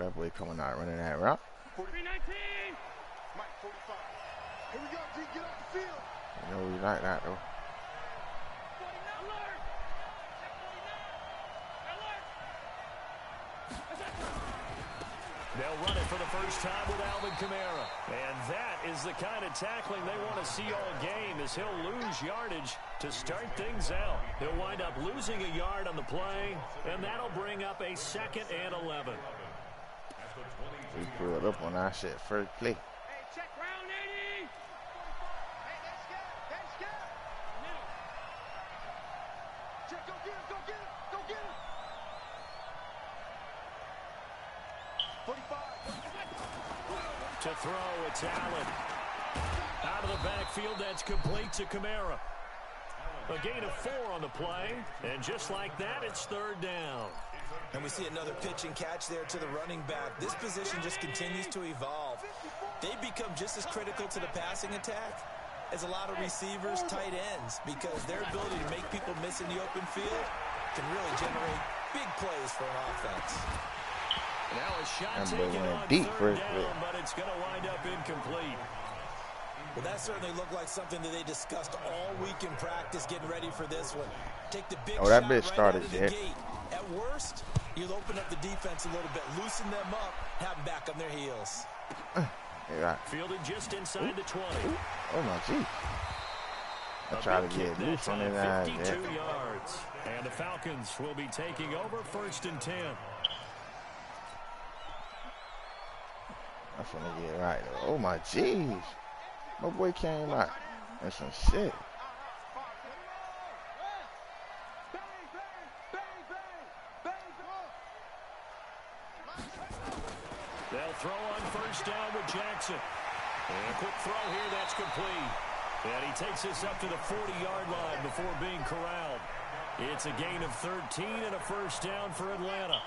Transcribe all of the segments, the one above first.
that boy coming out running that route. 319. Mike 45. Here we go, D. Get off the field. You know we like that though. They'll run it for the first time with Alvin Kamara. And that is the kind of tackling they want to see all game, as he'll lose yardage to start things out. He'll wind up losing a yard on the play, and that'll bring up a 2nd and 11. We pulled up on our shit first play. Hey, check round 80. Hey, that's good. That's good. Check, go get him. Go get him. Go get him. 45. To throw, it's Allen. Out of the backfield, that's complete to Kamara. A gain of 4 on the play, and just like that, it's 3rd down. And we see another pitch and catch there to the running back. This position just continues to evolve. They become just as critical to the passing attack as a lot of receivers, tight ends, because their ability to make people miss in the open field can really generate big plays for an offense. Now a shot taken on deep 3rd down, but it's going to wind up incomplete. Well, that certainly looked like something that they discussed all week in practice, getting ready for this one. Take the big that shot bitch right started out of the gate. At worst, you'll open up the defense a little bit, loosen them up, have them back on their heels. Yeah. Fielded just inside the 20. Oh my G. I try to get loose on his ass. 52 yards. And the Falcons will be taking over 1st and 10. I'm finna get right though. Oh my G's. My boy came out. That's some shit. They'll throw on 1st down with Jackson. And a quick throw here, that's complete. And he takes us up to the 40-yard line before being corralled. It's a gain of 13 and a 1st down for Atlanta.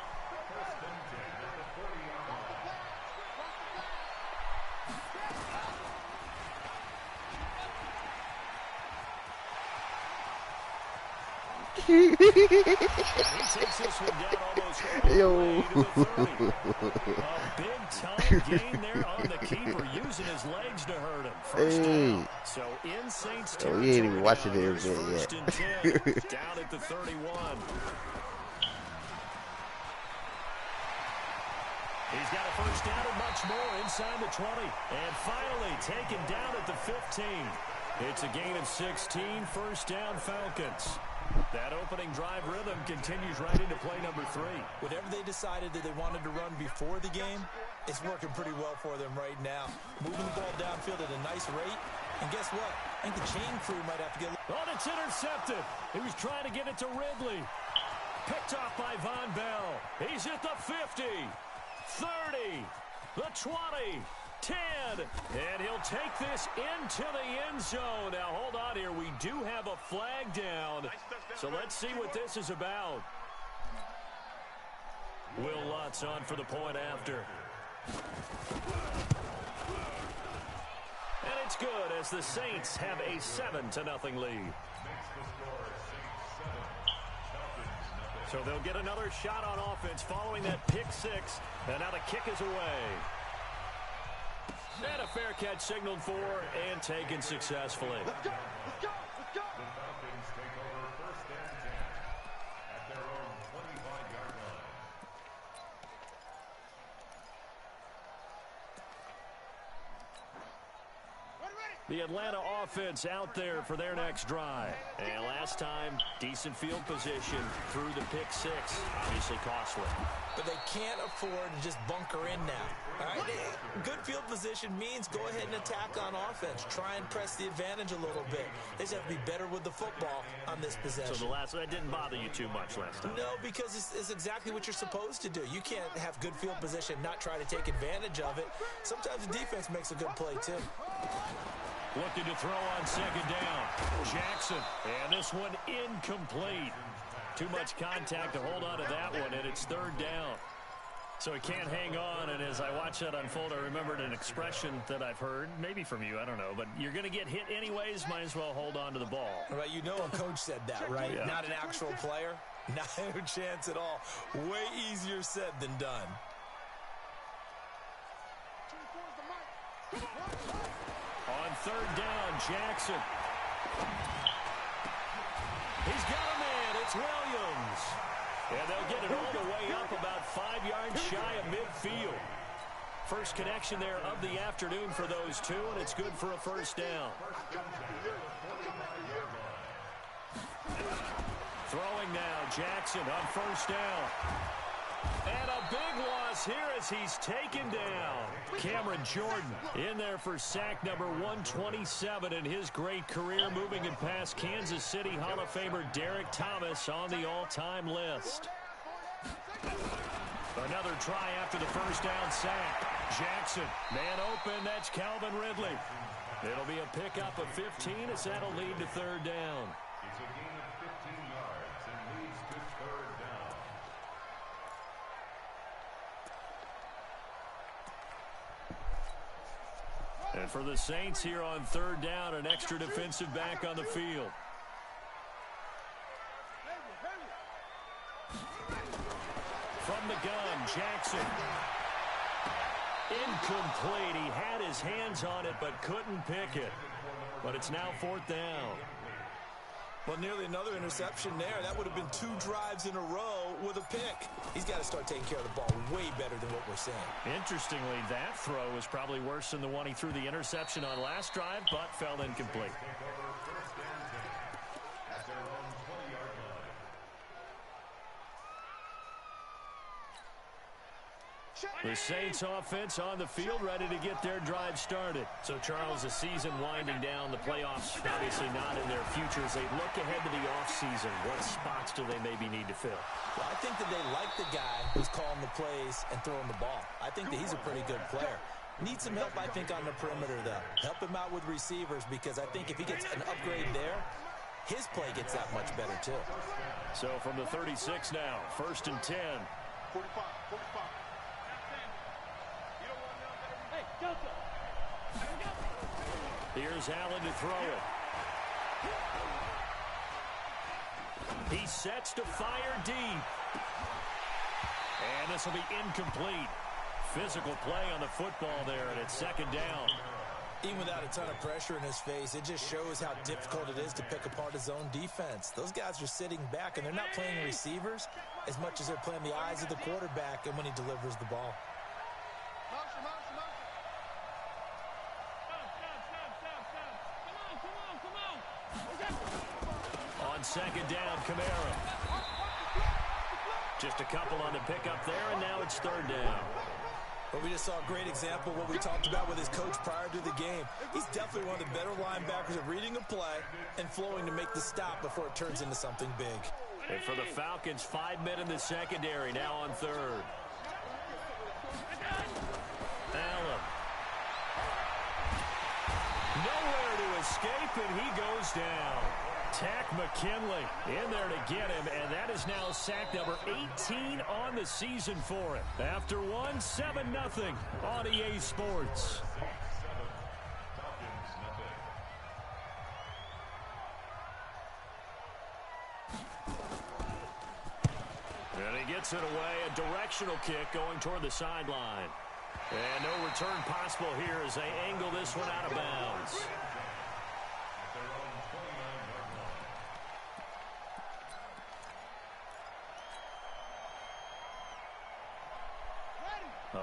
He takes this one down almost all the way to the 30. A big-time gain there on the keeper, using his legs to hurt him. First down. So in Saints territory, he ain't even watching it yet. 1st and 10, down at the 31. He's got a 1st down and much more inside the 20. And finally taken down at the 15. It's a gain of 16, 1st down Falcons. That opening drive rhythm continues right into play number 3. Whatever they decided that they wanted to run before the game, it's working pretty well for them right now. Moving the ball downfield at a nice rate. And guess what? I think the chain crew might have to get... Oh, it's intercepted. He was trying to get it to Ridley. Picked off by Von Bell. He's at the 50, 30, the 20, 10, and he'll take this into the end zone. Now, hold on here. We do have a flag down, so let's see what this is about. Will Lutz on for the point after. And it's good as the Saints have a 7-0 lead. So they'll get another shot on offense following that pick 6, and now the kick is away. And a fair catch signaled for and taken successfully. Let's go, let's go, let's go. The Falcons take over 1st and 10 at their own 25-yard line. The Atlanta offense out there for their next drive. And last time, decent field position through the pick 6. Obviously costly. But they can't afford to just bunker in now. All right? Good field position means go ahead and attack on offense. Try and press the advantage a little bit. They just have to be better with the football on this possession. So that didn't bother you too much last time? No, because it's exactly what you're supposed to do. You can't have good field position, not try to take advantage of it. Sometimes the defense makes a good play, too. Looking to throw on 2nd down. Jackson. And this one incomplete. Too much contact to hold on to that one, and it's 3rd down. So he can't hang on, and as I watch that unfold, I remembered an expression that I've heard, maybe from you, I don't know, but you're going to get hit anyways, might as well hold on to the ball. Right, you know a coach said that, right? Yeah. Not an actual player. No chance at all. Way easier said than done. On third down, Jackson. He's got a man. It's Williams. And they'll get it all the way up about 5 yards shy of midfield. First connection there of the afternoon for those two, and it's good for a first down. Throwing now, Jackson on first down. And a big loss here as he's taken down. Cameron Jordan in there for sack number 127 in his great career, moving it past Kansas City Hall of Famer Derek Thomas on the all-time list. Another try after the first down sack. Jackson, man open, that's Calvin Ridley. It'll be a pickup of 15 as that'll lead to third down. It's a gain of 15 yards and leads to third down. And for the Saints here on third down, an extra defensive back on the field. From the gun, Jackson. Incomplete. He had his hands on it but couldn't pick it. But it's now fourth down. Well, nearly another interception there. That would have been 2 drives in a row with a pick. He's got to start taking care of the ball way better than what we're seeing. Interestingly, that throw was probably worse than the one he threw the interception on last drive, but fell incomplete. The Saints offense on the field, ready to get their drive started. So, Charles, the season winding down, the playoffs obviously not in their future. As they look ahead to the offseason, what spots do they maybe need to fill? Well, I think that they like the guy who's calling the plays and throwing the ball. I think that he's a pretty good player. Needs some help, I think, on the perimeter, though. Help him out with receivers, because I think if he gets an upgrade there, his play gets that much better, too. So, from the 36 now, first and 10. 45. Here's Allen to throw it. He sets to fire deep. And this will be incomplete. Physical play on the football there, and it's second down. Even without a ton of pressure in his face, it just shows how difficult it is to pick apart his own defense. Those guys are sitting back, and they're not playing receivers as much as they're playing the eyes of the quarterback and when he delivers the ball. On second down, Kamara. Just a couple on the pickup there, and now it's third down. But we just saw a great example of what we talked about with his coach prior to the game. He's definitely one of the better linebackers at reading a play and flowing to make the stop before it turns into something big. And for the Falcons, 5 men in the secondary, now on third. Allen. Nowhere to escape, and he goes down. Tack McKinley in there to get him, and that is now sack number 18 on the season for him. After 7-0 on EA Sports. And he gets it away, a directional kick going toward the sideline. And no return possible here as they angle this one out of bounds.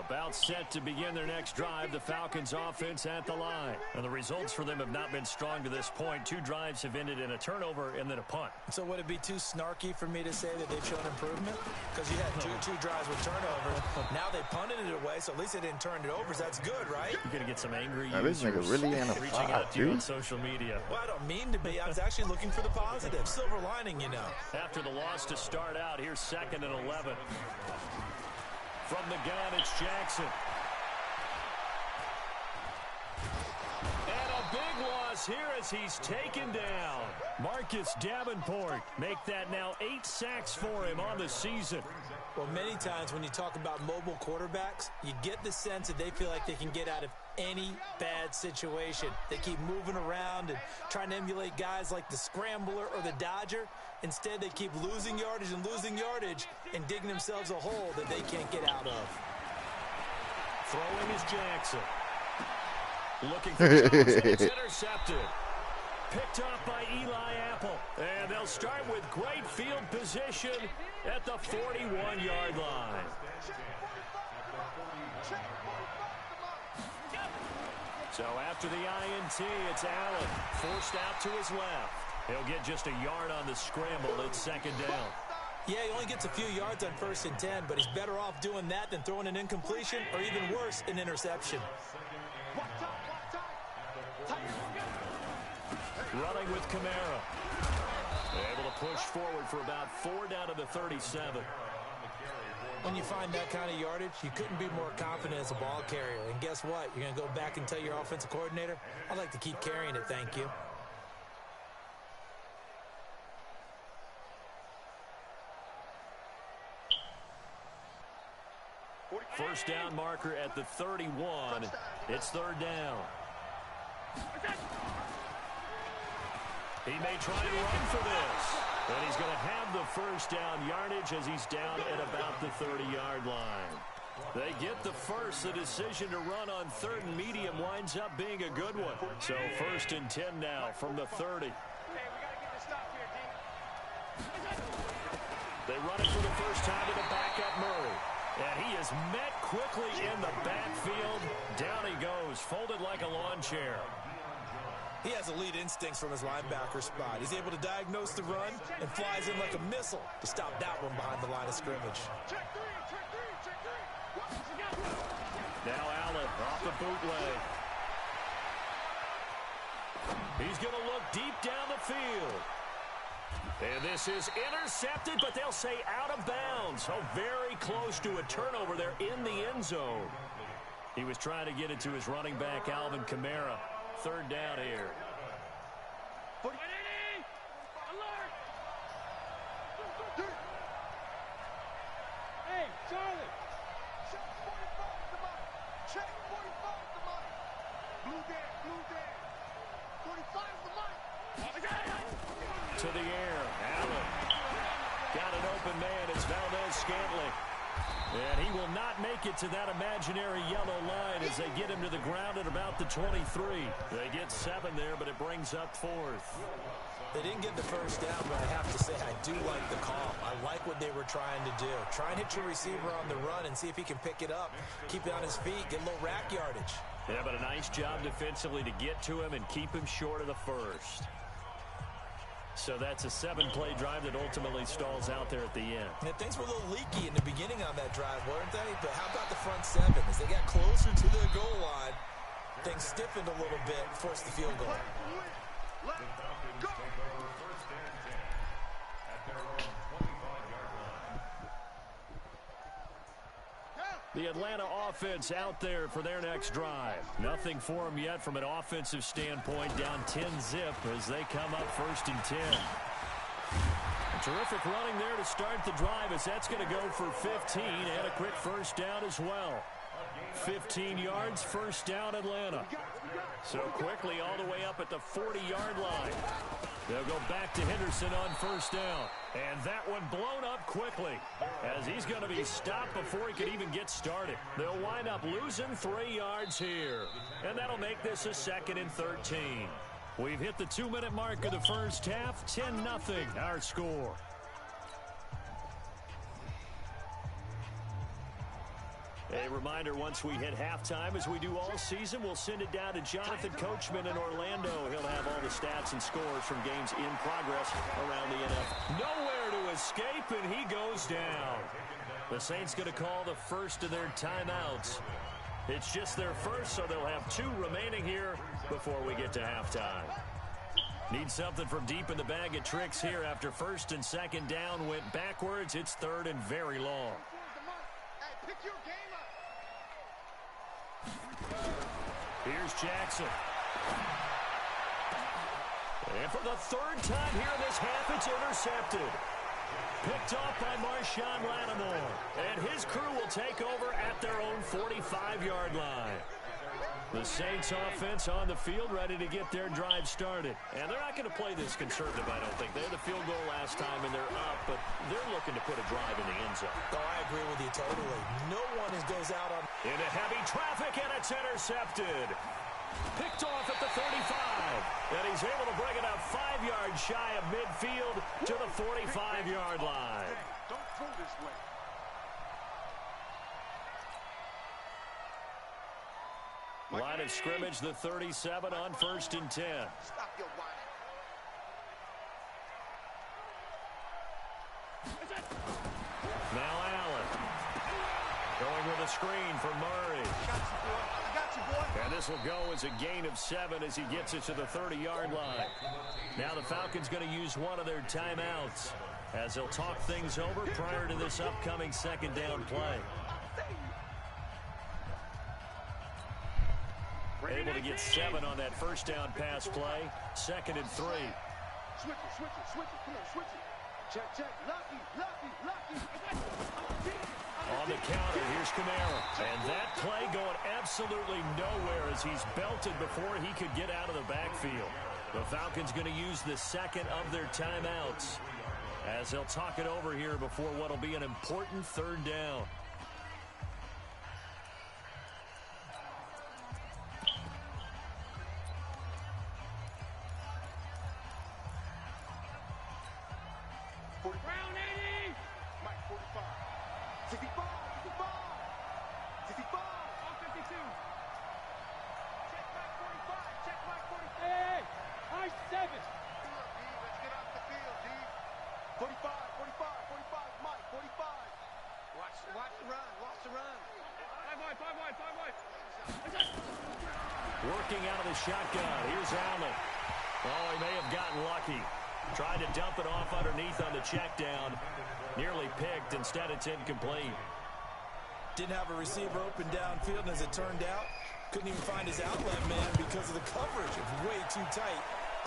About set to begin their next drive, the Falcons offense at the line. And the results for them have not been strong to this point. 2 drives have ended in a turnover and then a punt. So would it be too snarky for me to say that they've shown improvement? Because you had two drives with turnover. Now they punted it away, so at least they didn't turn it over, so that's good, right? You're going to get some angry this users nigga really in a reaching fight, out to you dude. on social media. Well, I don't mean to be. I was actually looking for the positive. Silver lining, you know. After the loss to start out, here's 2nd and 11. From the gun, it's Jackson. And a big loss here as he's taken down. Marcus Davenport make that now 8 sacks for him on the season. Well, many times when you talk about mobile quarterbacks, you get the sense that they feel like they can get out of any bad situation. They keep moving around and trying to emulate guys like the Scrambler or the Dodger. Instead, they keep losing yardage and digging themselves a hole that they can't get out of. Throwing is Jackson. Looking for Jones, and it's intercepted. Picked off by Eli Apple. And they'll start with great field position at the 41-yard line. So after the INT, it's Allen. Forced out to his left. He'll get just a yard on the scramble. It's second down. Yeah, he only gets a few yards on 1st and 10, but he's better off doing that than throwing an incompletion or even worse, an interception. Running with Kamara. Able to push forward for about 4 down to the 37. When you find that kind of yardage, you couldn't be more confident as a ball carrier. And guess what? You're going to go back and tell your offensive coordinator, I'd like to keep carrying it, thank you. First down marker at the 31. It's 3rd down. He may try and run for this. And he's going to have the first down yardage as he's down at about the 30-yard line. They get the first. The decision to run on 3rd and medium winds up being a good one. So 1st and 10 now from the 30. They run it for the first time to the backup Murray. And he is met quickly in the backfield. Down he goes, folded like a lawn chair. He has elite instincts from his linebacker spot. He's able to diagnose the run and flies in like a missile to stop that one behind the line of scrimmage. Now Allen off the bootleg. He's going to look deep down the field. And this is intercepted, but they'll say out of bounds. Oh, very close to a turnover there in the end zone. He was trying to get it to his running back, Alvin Kamara. 3rd down here. Hey, Charlie. Check 45, come on. Check 45, come on. Blue Dan. 45, come on. To the air, Allen. Got an open man. It's Valdez-Scantling. And he will not make it to that imaginary yellow line as they get him to the ground at about the 23. They get 7 there, but it brings up 4th. They didn't get the first down, but I have to say I do like the call. I like what they were trying to do. Try and hit your receiver on the run and see if he can pick it up. Keep it on his feet, get a little rack yardage. Yeah, but a nice job defensively to get to him and keep him short of the first. So that's a 7-play drive that ultimately stalls out there at the end. And things were a little leaky in the beginning on that drive, weren't they? But how about the front 7? As they got closer to the goal line, things stiffened a little bit, forced the field goal. The Atlanta offense out there for their next drive. Nothing for them yet from an offensive standpoint. Down 10-zip as they come up 1st and 10. Terrific running there to start the drive as that's going to go for 15 and a quick first down as well. 15 yards, first down Atlanta. So quickly all the way up at the 40-yard line. They'll go back to Henderson on first down. And that one blown up quickly as he's going to be stopped before he could even get started. They'll wind up losing 3 yards here. And that'll make this a 2nd and 13. We've hit the 2-minute mark of the first half. 10-0 our score. A reminder, once we hit halftime, as we do all season, we'll send it down to Jonathan Coachman in Orlando. He'll have all the stats and scores from games in progress around the NFL. Nowhere to escape, and he goes down. The Saints going to call the first of their timeouts. It's just their first, so they'll have 2 remaining here before we get to halftime. Need something from deep in the bag of tricks here after 1st and 2nd down went backwards. It's 3rd and very long. Here's Jackson. And for the 3rd time here in this half, it's intercepted. Picked off by Marshawn Lattimore. And his crew will take over at their own 45-yard line. The Saints offense on the field ready to get their drive started. And they're not going to play this conservative, I don't think. They had the field goal last time, and they're up, but they're looking to put a drive in the end zone. Oh, I agree with you totally. No one goes out on... Into heavy traffic, and it's intercepted. Picked off at the 35. And he's able to bring it up 5 yards shy of midfield to the 45-yard line. Don't throw this way. Line of scrimmage, the 37 on 1st and 10. Stop your whining. Now Allen. Going with a screen for Murray. I got you, boy. And this will go as a gain of 7 as he gets it to the 30-yard line. Now the Falcons going to use one of their timeouts as they'll talk things over prior to this upcoming second down play. Able to get 7 on that first down pass play. 2nd and 3. Switch it. Come on, switch it. Check. Lucky. On the counter, here's Kamara. And that play going absolutely nowhere as he's belted before he could get out of the backfield. The Falcons going to use the second of their timeouts as they'll talk it over here before what will be an important 3rd down. Working out of the shotgun. Here's Allen. Oh, he may have gotten lucky. Tried to dump it off underneath on the check down. Nearly picked. Instead, it's incomplete. Didn't have a receiver open downfield, and as it turned out, couldn't even find his outlet man because of the coverage. It was way too tight.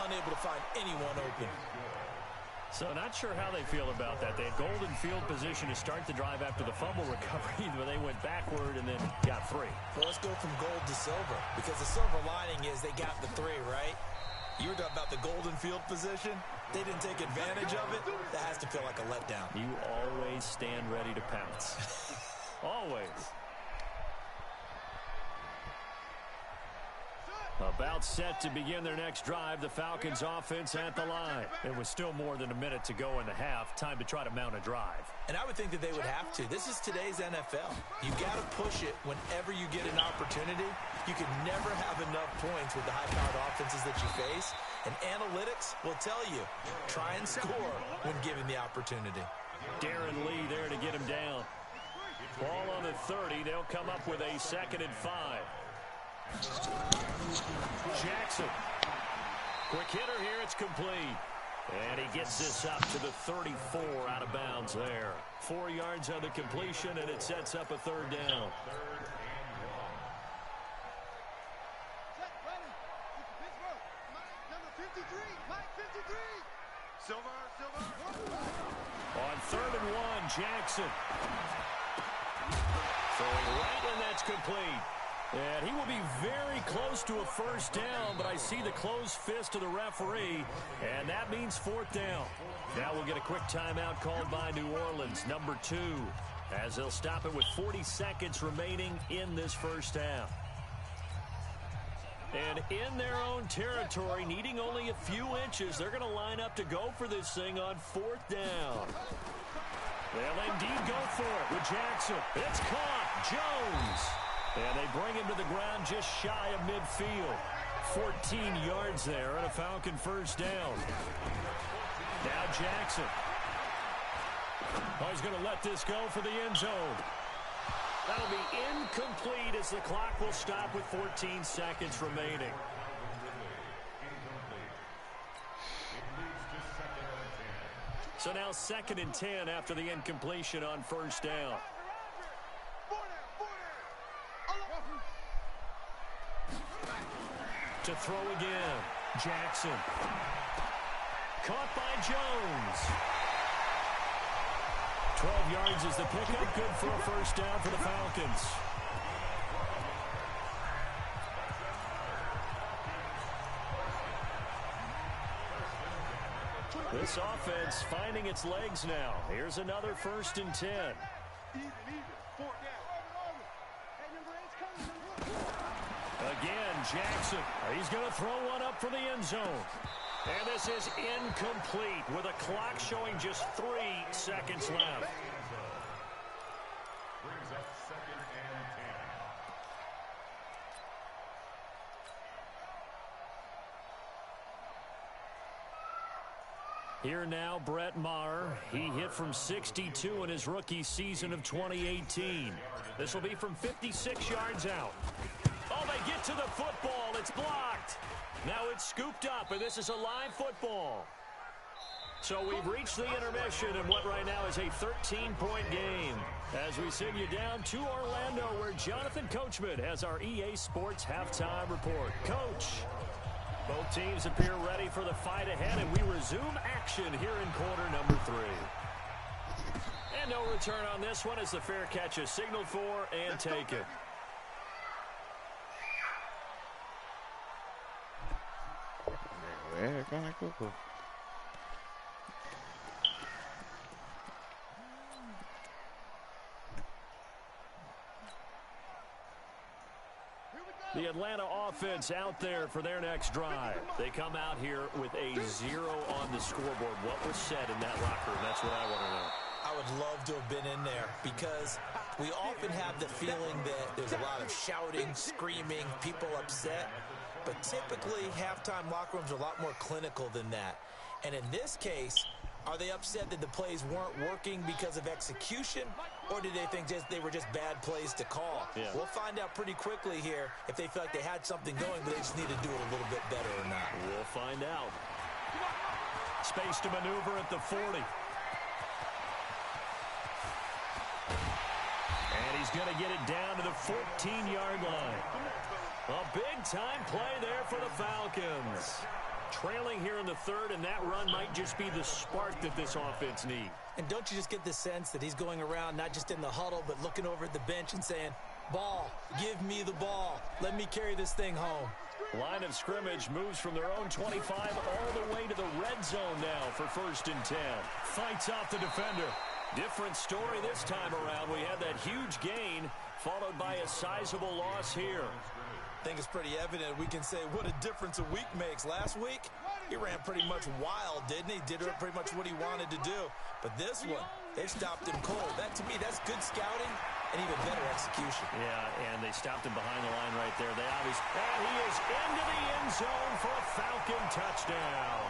Unable to find anyone open. So not sure how they feel about that. They had golden field position to start the drive after the fumble recovery, but they went backward and then got 3. Well, let's go from gold to silver, because the silver lining is they got the 3, right? You were talking about the golden field position. They didn't take advantage of it. That has to feel like a letdown. You always stand ready to pounce. Always. About set to begin their next drive. The Falcons offense at the line. It was still more than a minute to go in the half. Time to try to mount a drive. And I would think that they would have to. This is today's NFL. You got to push it whenever you get an opportunity. You can never have enough points with the high-powered offenses that you face. And analytics will tell you, try and score when given the opportunity. Darren Lee there to get him down. Ball on the 30. They'll come up with a 2nd and 5. Jackson. Quick hitter here. It's complete. And he gets this up to the 34 out of bounds there. 4 yards on the completion, and it sets up a 3rd down. On 3rd and 1, Jackson. Throwing right, and that's complete. And he will be very close to a 1st down, but I see the closed fist of the referee, and that means 4th down. Now we'll get a quick timeout called by New Orleans, number 2, as they'll stop it with 40 seconds remaining in this 1st half. And in their own territory, needing only a few inches, they're going to line up to go for this thing on 4th down. They'll indeed go for it with Jackson. It's caught. Jones. And they bring him to the ground just shy of midfield. 14 yards there and a Falcon 1st down. Now Jackson. Oh, he's going to let this go for the end zone. That'll be incomplete as the clock will stop with 14 seconds remaining. So now 2nd and 10 after the incompletion on 1st down. To throw again. Jackson. Caught by Jones. 12 yards is the pickup. Good for a 1st down for the Falcons. This offense finding its legs now. Here's another 1st and 10. Again, Jackson. He's going to throw one up for the end zone. And this is incomplete with a clock showing just 3 seconds left. Brings up 2nd and 10. Here now, Brett Maher. He hit from 62 in his rookie season of 2018. This will be from 56 yards out. Oh, they get to the football. It's blocked. Now it's scooped up, and this is a live football. So we've reached the intermission in what right now is a 13-point game. As we send you down to Orlando, where Jonathan Coachman has our EA Sports halftime report. Coach. Both teams appear ready for the fight ahead, and we resume action here in quarter number 3. And no return on this one as the fair catch is signaled for and taken. Where can I go? The Atlanta offense out there for their next drive. They come out here with a 0 on the scoreboard. What was said in that locker room? That's what I want to know. I would love to have been in there because we often have the feeling that there's a lot of shouting, screaming, people upset. But typically, halftime locker rooms are a lot more clinical than that. And in this case, are they upset that the plays weren't working because of execution, or did they think they were just bad plays to call? Yeah. We'll find out pretty quickly here if they feel like they had something going, but they just need to do it a little bit better or not. We'll find out. Space to maneuver at the 40. And he's going to get it down to the 14-yard line. A big-time play there for the Falcons. Trailing here in the 3rd, and that run might just be the spark that this offense needs. And don't you just get the sense that he's going around not just in the huddle, but looking over at the bench and saying, ball, give me the ball. Let me carry this thing home. Line of scrimmage moves from their own 25 all the way to the red zone now for 1st and 10. Fights off the defender. Different story this time around. We had that huge gain followed by a sizable loss here. I think it's pretty evident. We can say what a difference a week makes. Last week, he ran pretty much wild, didn't he? Did pretty much what he wanted to do. But this one, they stopped him cold. That, to me, that's good scouting and even better execution. Yeah, and they stopped him behind the line right there. They obviously, and he is into the end zone for a Falcon touchdown.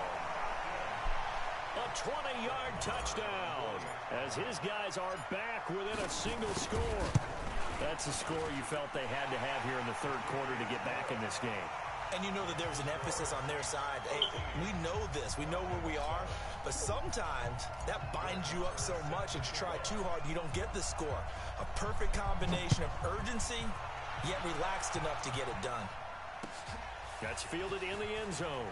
A 20-yard touchdown as his guys are back within a single score. That's a score you felt they had to have here in the 3rd quarter to get back in this game. And you know that there's an emphasis on their side. Hey, we know this. We know where we are. But sometimes that binds you up so much that you try too hard, you don't get the score. A perfect combination of urgency, yet relaxed enough to get it done. That's fielded in the end zone.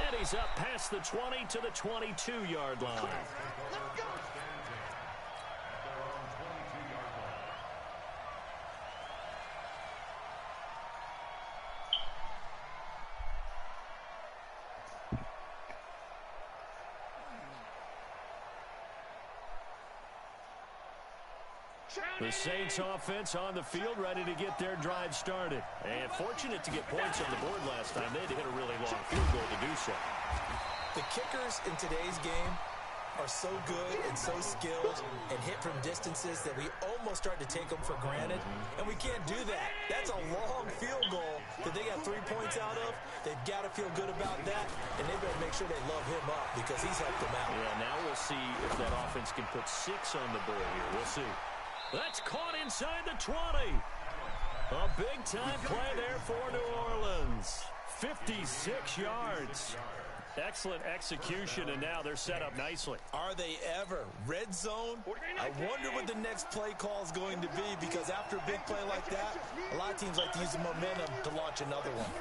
And he's up past the 20 to the 22-yard line. The Saints offense on the field ready to get their drive started. And fortunate to get points on the board last time. They had to hit a really long field goal to do so. The kickers in today's game are so good and so skilled and hit from distances that we almost start to take them for granted. And we can't do that. That's a long field goal that they got 3 points out of. They've got to feel good about that. And they better make sure they love him up because he's helped them out. Yeah, now we'll see if that offense can put 6 on the board here. We'll see. That's caught inside the 20. A big-time play there for New Orleans. 56 yards. Excellent execution, and now they're set up nicely. Are they ever? Red zone? I wonder what the next play call is going to be because after a big play like that, a lot of teams like to use the momentum to launch another one.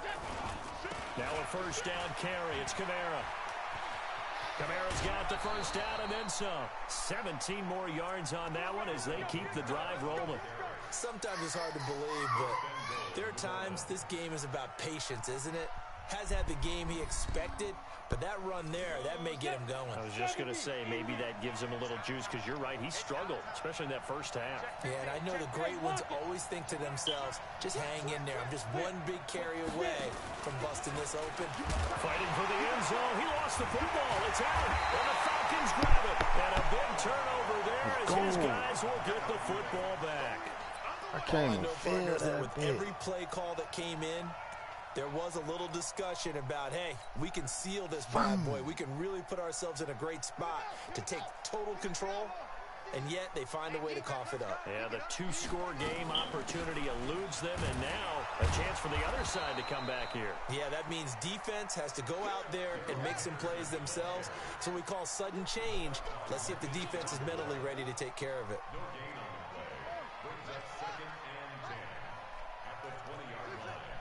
Now a 1st down carry. It's Kamara. Kamara's got the 1st down and then some. 17 more yards on that one as they keep the drive rolling. Sometimes it's hard to believe, but there are times this game is about patience, isn't it? has had the game he expected, but that run there, that may get him going. I was just going to say, maybe that gives him a little juice, because you're right, he struggled, especially in that first half. Yeah, and I know the great ones always think to themselves, just hang in there. I'm just one big carry away from busting this open. Fighting for the end zone. He lost the football. It's out, and the Falcons grab it. And a big turnover there as his guys will get the football back. I can't even feel that with bit. every play call that came in, there was a little discussion about, hey, we can seal this bad boy. We can really put ourselves in a great spot to take total control, and yet they find a way to cough it up. Yeah, the two-score game opportunity eludes them, and now a chance for the other side to come back here. Yeah, that means defense has to go out there and make some plays themselves. So we call sudden change. Let's see if the defense is mentally ready to take care of it. No gain on the play. Brings up 2nd and 10 at the 20-yard line.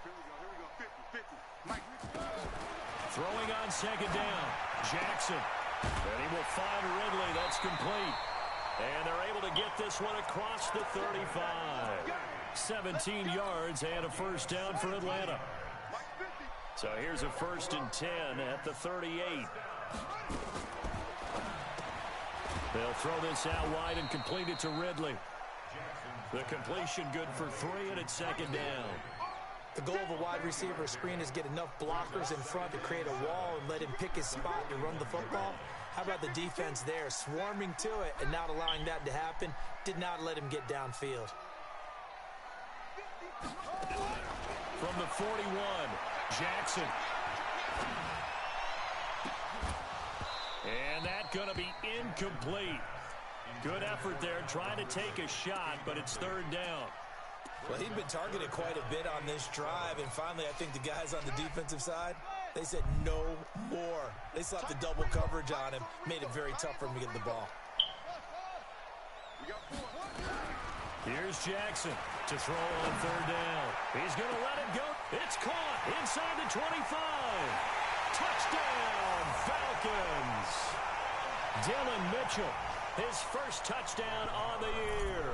Here we go, 50, 50. Mike. Throwing on 2nd down. Jackson. And he will find Ridley. That's complete. And they're able to get this one across the 35. 17 yards and a first down for Atlanta. So here's a 1st and 10 at the 38. They'll throw this out wide and complete it to Ridley. The completion good for 3, and it's 2nd down. The goal of a wide receiver screen is get enough blockers in front to create a wall and let him pick his spot to run the football. How about the defense there, swarming to it and not allowing that to happen? Did not let him get downfield. From the 41, Jackson. And that's going to be incomplete. Good effort there, trying to take a shot, but it's 3rd down. Well, he'd been targeted quite a bit on this drive, and finally I think the guys on the defensive side, they said no more. They slapped the double coverage on him, made it very tough for him to get the ball. Here's Jackson to throw on 3rd down. He's going to let it go. It's caught inside the 25. Touchdown, Falcons. Dylan Mitchell, his first touchdown on the year,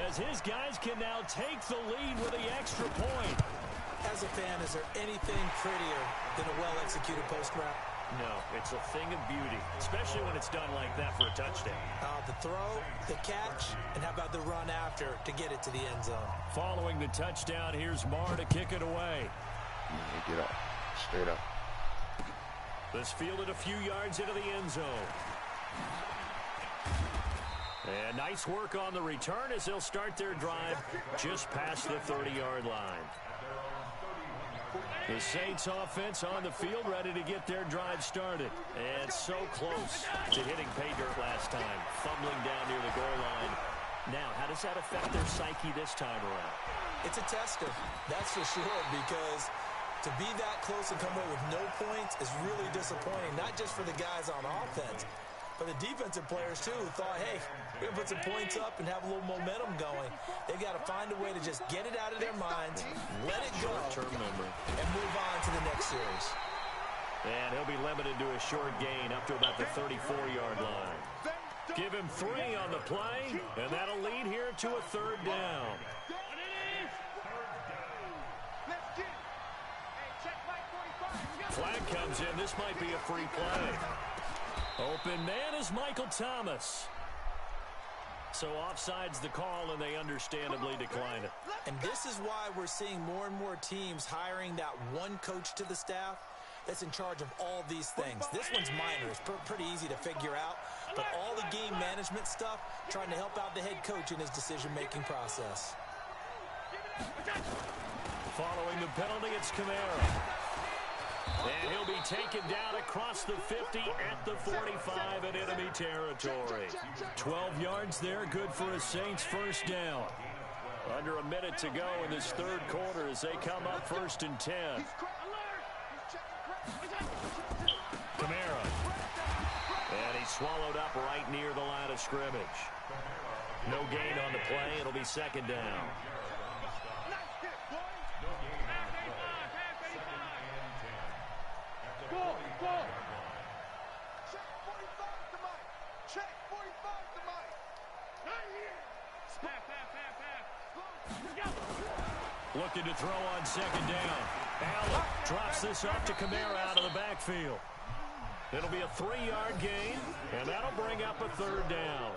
as his guys can now take the lead with the extra point. As a fan, is there anything prettier than a well-executed post route? No, it's a thing of beauty, especially when it's done like that for a touchdown. The throw, the catch, and how about the run after to get it to the end zone? Following the touchdown, here's Marr to kick it away. Get up. Straight up. This fielded a few yards into the end zone. And nice work on the return as they'll start their drive just past the 30-yard line. The Saints offense on the field, ready to get their drive started. And so close to hitting pay dirt last time, fumbling down near the goal line. Now, how does that affect their psyche this time around? It's a tester, that's for sure, because to be that close and come away with no points is really disappointing, not just for the guys on offense, but the defensive players, too, who thought, hey, we're going to put some points up and have a little momentum going. They've got to find a way to just get it out of their minds, let it go, and move on to the next series. And he'll be limited to a short gain up to about the 34-yard line. Give him 3 on the play, and that'll lead here to a 3rd down. Flag comes in. This might be a free play. Open man is Michael Thomas. So offside's the call, and they understandably decline it. And this is why we're seeing more and more teams hiring that one coach to the staff that's in charge of all these things. This one's minor. It's pretty easy to figure out. But all the game management stuff, trying to help out the head coach in his decision-making process. Following the penalty, it's Kamara. And he'll be taken down across the 50 at the 45 in enemy territory. 12 yards there, good for a Saints first down. Under a minute to go in this 3rd quarter as they come up 1st and 10. Kamara. And he's swallowed up right near the line of scrimmage. No gain on the play. It'll be 2nd down. Looking to throw on second down. Allen drops this off to Kamara out of the backfield. It'll be a 3-yard gain, and that'll bring up a third down.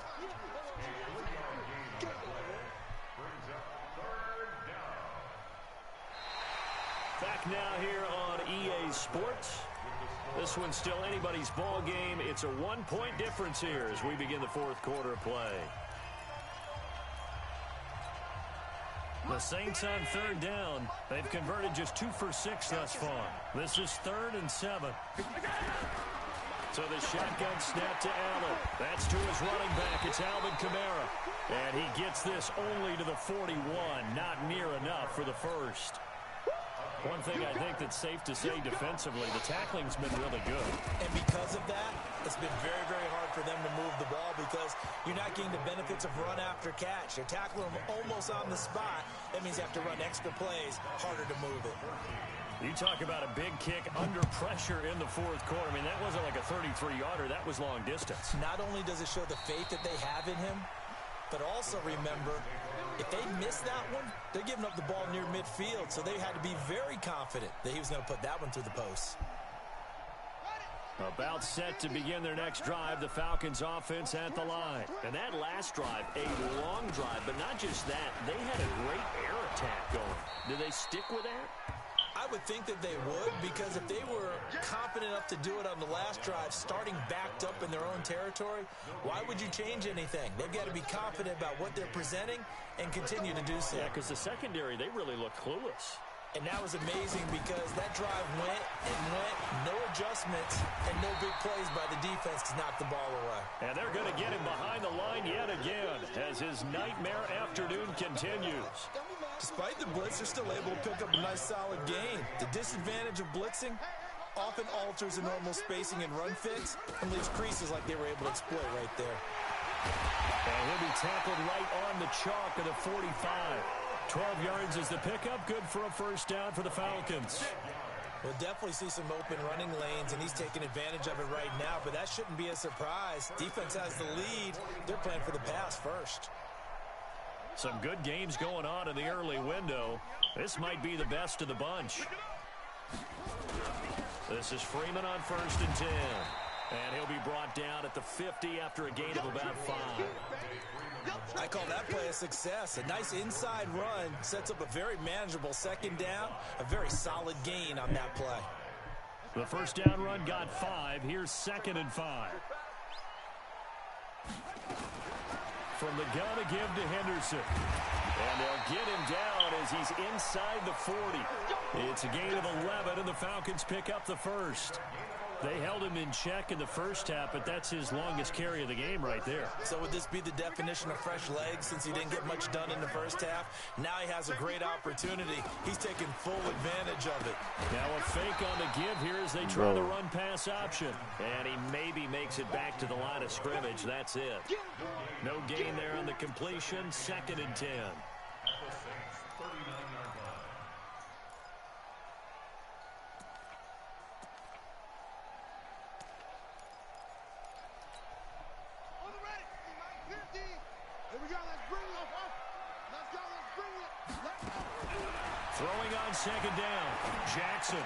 Back now here on EA Sports. This one's still anybody's ball game. It's a 1-point difference here as we begin the fourth quarter of play. The Saints on third down. They've converted just 2 for 6 thus far. This is 3rd and 7. So the shotgun snap to Allen. That's to his running back. It's Alvin Kamara. And he gets this only to the 41. Not near enough for the first. One thing I think that's safe to say defensively, the tackling's been really good. And because of that, it's been very, very hard for them to move the ball because you're not getting the benefits of run after catch. They're tackling them almost on the spot. That means you have to run extra plays, harder to move it. You talk about a big kick under pressure in the fourth quarter. I mean, that wasn't like a 33-yarder. That was long distance. Not only does it show the faith that they have in him, but also remember, if they miss that one, they're giving up the ball near midfield, so they had to be very confident that he was going to put that one through the post. About set to begin their next drive, the Falcons offense at the line. And that last drive, a long drive, but not just that, they had a great air attack going. Do they stick with that? I would think that they would, because if they were confident enough to do it on the last drive, starting backed up in their own territory, why would you change anything? They've got to be confident about what they're presenting and continue to do so. Yeah, because the secondary, they really look clueless. And that was amazing because that drive went and went, no adjustments, and no big plays by the defense to knock the ball away. And they're going to get him behind the line yet again as his nightmare afternoon continues. Despite the blitz, they're still able to pick up a nice solid gain. The disadvantage of blitzing often alters the normal spacing and run fits and leaves creases like they were able to exploit right there. And he'll be tackled right on the chalk of the 45. 12 yards is the pickup. Good for a first down for the Falcons. We'll definitely see some open running lanes, and he's taking advantage of it right now, but that shouldn't be a surprise. Defense has the lead. They're playing for the pass first. Some good games going on in the early window. This might be the best of the bunch. This is Freeman on 1st and 10. And he'll be brought down at the 50 after a gain of about 5. I call that play a success. A nice inside run sets up a very manageable second down. A very solid gain on that play. The first down run got 5. Here's 2nd and 5. From the gun to give to Henderson. And they'll get him down as he's inside the 40. It's a gain of 11, and the Falcons pick up the first. They held him in check in the first half, but that's his longest carry of the game right there. So would this be the definition of fresh legs since he didn't get much done in the first half? Now he has a great opportunity. He's taking full advantage of it. Now a fake on the give here as they try the run-pass option. And he maybe makes it back to the line of scrimmage. That's it. No gain there on the completion. 2nd and 10. Throwing on 2nd down. Jackson.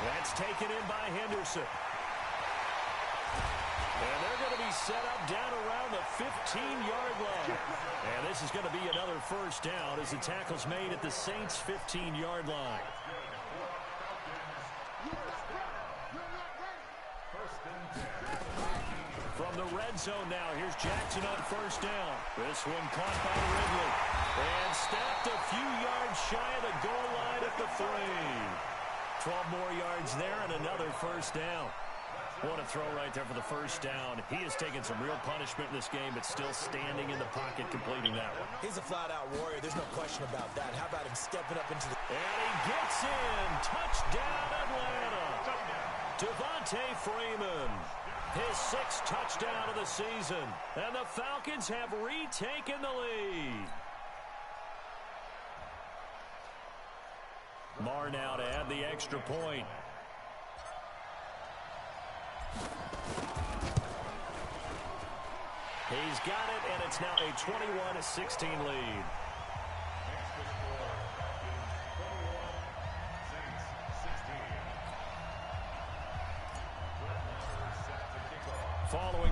That's taken in by Henderson. And they're going to be set up down around the 15-yard line. And this is going to be another first down as the tackle's made at the Saints' 15-yard line. From the red zone now, here's Jackson on 1st down. This one caught by Ridley. And snapped a few yards shy of the goal line at the 3. 12 more yards there and another first down. What a throw right there for the first down. He has taken some real punishment in this game, but still standing in the pocket completing that one. He's a flat-out warrior. There's no question about that. How about him stepping up into the... And he gets in. Touchdown, Atlanta. Devontae Freeman. His 6th touchdown of the season. And the Falcons have retaken the lead. Marr now to add the extra point. He's got it, and it's now a 21-16 lead.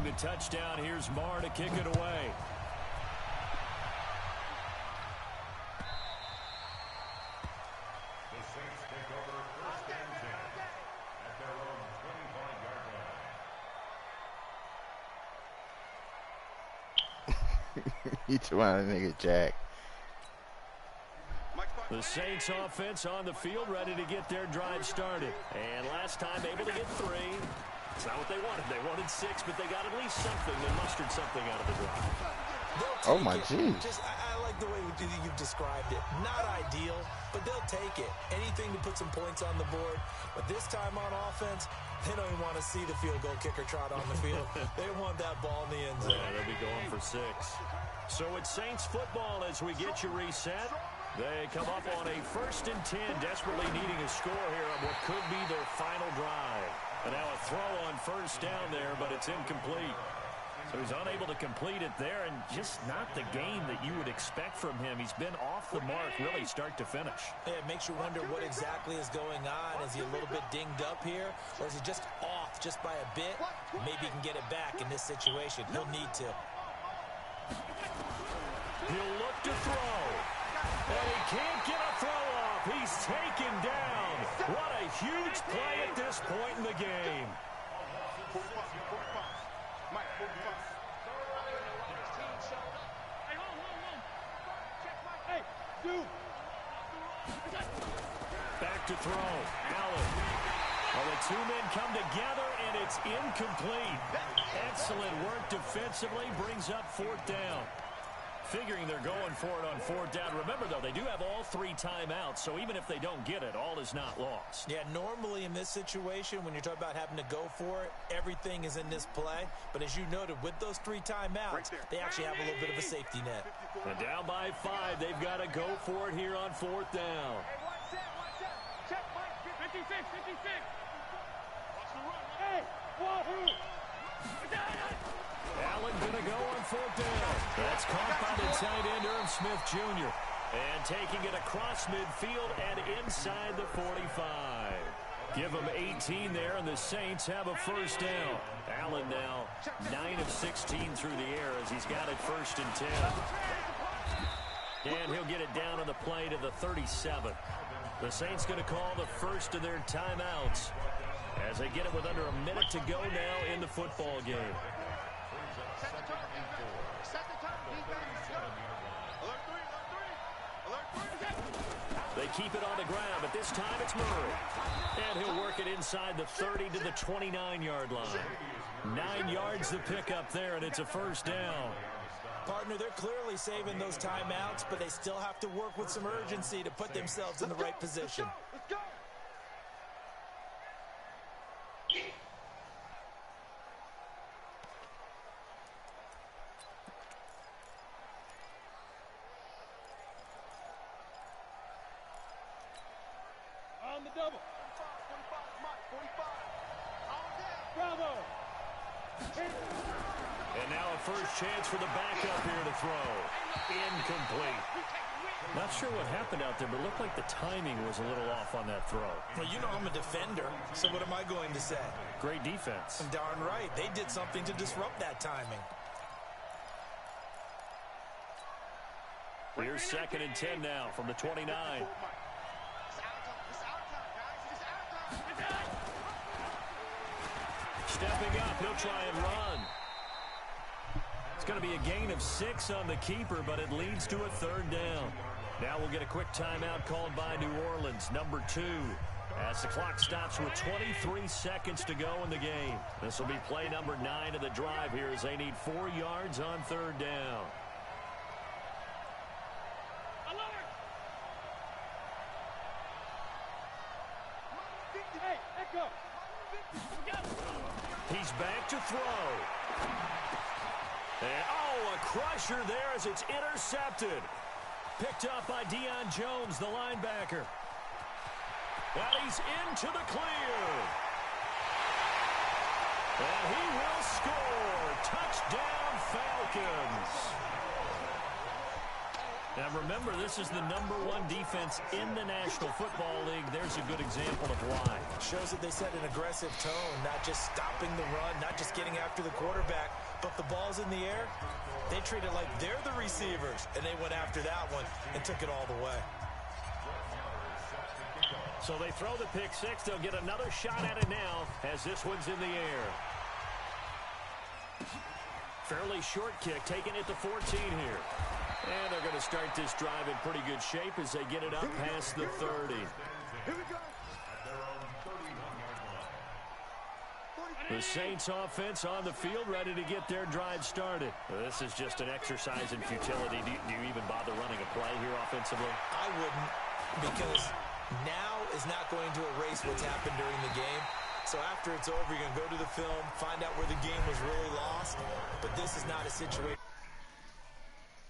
the touchdown. Here's Marr to kick it away. The Saints take over first and 10 at their own 25-yard line. He trying to nigga Jack. The Saints offense on the field, ready to get their drive started. And last time able to get 3. It's not what they wanted. They wanted 6, but they got at least something. They mustered something out of the drive. Oh my G. I like the way you've described it. Not ideal, but they'll take it. Anything to put some points on the board. But this time on offense, they don't even want to see the field goal kicker trot on the field. They want that ball in the end zone. Yeah, they'll be going for 6. So it's Saints football as we get you reset. They come up on a 1st and 10, desperately needing a score here on what could be their final drive. And now a throw on 1st down there, but it's incomplete. So he's unable to complete it there, and just not the game that you would expect from him. He's been off the mark, really, start to finish. Yeah, it makes you wonder what exactly is going on. Is he a little bit dinged up here, or is he just off just by a bit? Maybe he can get it back in this situation. He'll need to. He'll look to throw. And he can't get a throw off. He's taken down. What a huge play at this point in the game. 45. Mike, 45. Hey, dude. Back to throw. Allen. Well, the 2 men come together, and it's incomplete. Excellent work defensively. Brings up 4th down. Figuring they're going for it on 4th down. Remember, though, they do have all 3 timeouts, so even if they don't get it, all is not lost. Yeah, normally in this situation, when you're talking about having to go for it, everything is in this play. But as you noted, with those 3 timeouts, they actually have a little bit of a safety net. And down by 5, they've got to go for it here on 4th down. Check, Mike. 56. Watch the run. Hey, wahoo. Allen going to go on 4th down. That's caught by the tight end, Irv Smith Jr. And taking it across midfield and inside the 45. Give them 18 there, and the Saints have a 1st down. Allen now 9 of 16 through the air as he's got it 1st and 10. And he'll get it down on the play to the 37. The Saints going to call the first of their timeouts as they get it with under a minute to go now in the football game. They keep it on the ground, but this time it's Murray. And he'll work it inside the 30 to the 29-yard line. 9 yards to pick up there, and it's a 1st down. Partner, they're clearly saving those timeouts, but they still have to work with some urgency to put themselves in the right position. Let's go. On the double. 45, Mike, 45. Bravo. And now a first chance for the backup here to throw. Incomplete. Not sure what happened out there, but it looked like the timing was a little off on that throw. Well, you know I'm a defender, so what am I going to say? Great defense. Darn right. They did something to disrupt that timing. Here's 2nd and 10 now from the 29. Stepping up, he'll try and run. It's going to be a gain of 6 on the keeper, but it leads to a 3rd down. Now we'll get a quick timeout called by New Orleans, number 2. As the clock stops with 23 seconds to go in the game. This will be play number 9 of the drive here as they need 4 yards on 3rd down. Hey, echo. He's back to throw. And, a crusher there as it's intercepted. Picked up by Deion Jones, the linebacker. And he's into the clear. And he will score. Touchdown, Falcons. Now remember, this is the #1 defense in the National Football League. There's a good example of why. Shows that they set an aggressive tone, not just stopping the run, not just getting after the quarterback, but the ball's in the air. They treat it like they're the receivers, and they went after that one and took it all the way. So they throw the pick six. They'll get another shot at it now as this one's in the air. Fairly short kick, taking it to 14 here. And they're going to start this drive in pretty good shape as they get it up past the 30. Here we go. The Saints offense on the field, ready to get their drive started. This is just an exercise in futility. Do you even bother running a play here offensively? I wouldn't, because now is not going to erase what's happened during the game. So after it's over, you're going to go to the film, find out where the game was really lost. But this is not a situation.